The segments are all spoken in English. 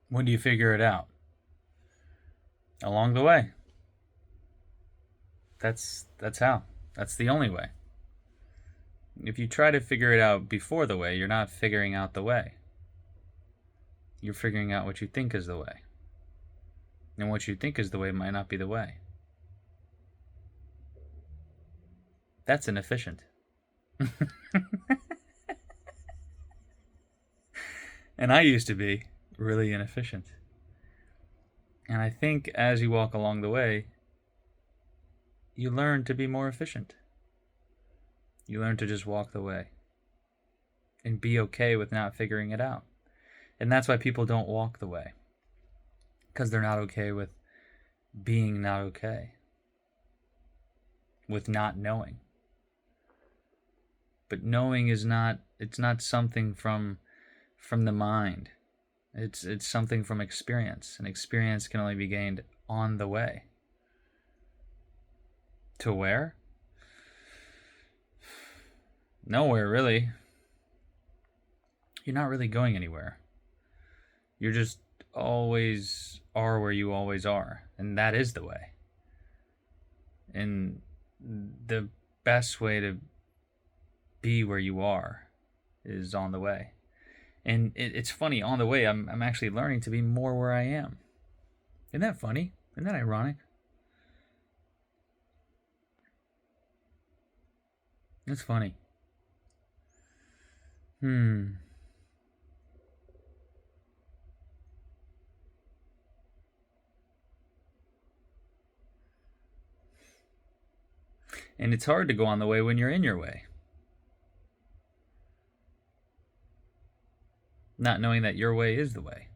When do you figure it out? Along the way. That's how. That's the only way. If you try to figure it out before the way, you're not figuring out the way. You're figuring out what you think is the way. And what you think is the way might not be the way. That's inefficient. And I used to be really inefficient. And I think as you walk along the way, you learn to be more efficient. You learn to just walk the way and be okay with not figuring it out. And that's why people don't walk the way, because they're not okay with being not okay, with not knowing. But knowing is not, it's not something from the mind. It's something from experience, and experience can only be gained on the way. To where? Nowhere, really. You're not really going anywhere. You're just always are where you always are, and that is the way. And the best way to be where you are is on the way. And it's funny, on the way, I'm actually learning to be more where I am. Isn't that funny? Isn't that ironic? It's funny. And it's hard to go on the way when you're in your way. Not knowing that your way is the way.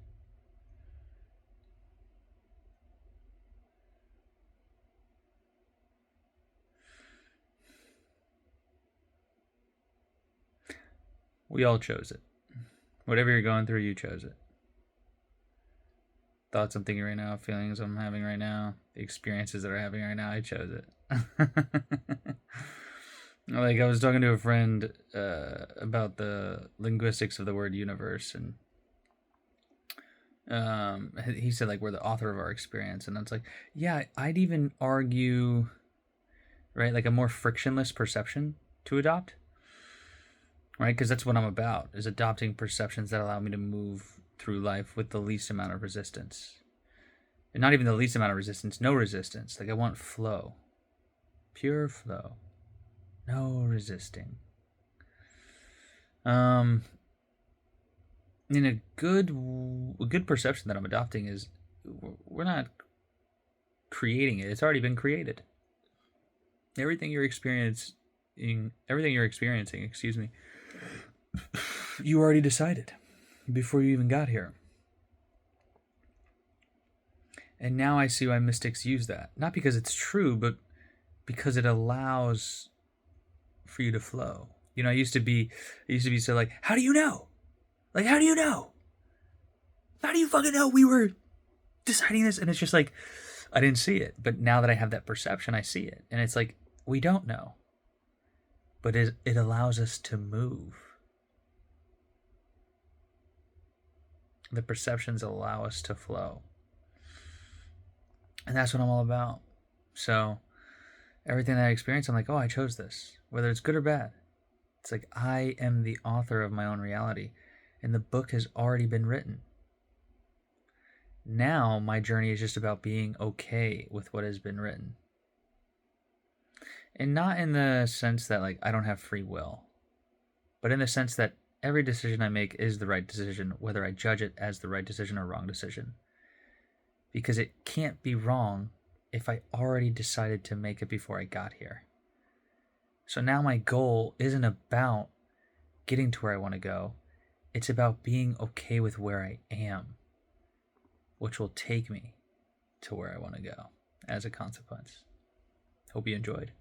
We all chose it. Whatever you're going through, you chose it. Thoughts I'm thinking right now, feelings I'm having right now, the experiences that are happening right now, I chose it. Like, I was talking to a friend about the linguistics of the word universe, and he said, like, we're the author of our experience. And it's like, yeah, I'd even argue, right, like a more frictionless perception to adopt, right? Because that's what I'm about, is adopting perceptions that allow me to move through life with the least amount of resistance. And not even the least amount of resistance, no resistance. Like, I want flow. Pure flow. No resisting. In a good perception that I'm adopting is we're not creating it. It's already been created. Everything you're experiencing, excuse me, you already decided before you even got here. And now I see why mystics use that. Not because it's true, but because it allows for you to flow. You know, I used to be so like, how do you know? Like, how do you know? How do you fucking know we were deciding this? And it's just like, I didn't see it. But now that I have that perception, I see it. And it's like, we don't know. But it allows us to move. The perceptions allow us to flow. And that's what I'm all about. So everything that I experience, I'm like, oh, I chose this. Whether it's good or bad. It's like, I am the author of my own reality. And the book has already been written. Now my journey is just about being okay with what has been written. And not in the sense that, like, I don't have free will. But in the sense that every decision I make is the right decision, whether I judge it as the right decision or wrong decision. Because it can't be wrong if I already decided to make it before I got here. So now my goal isn't about getting to where I want to go. It's about being okay with where I am, which will take me to where I want to go as a consequence. Hope you enjoyed.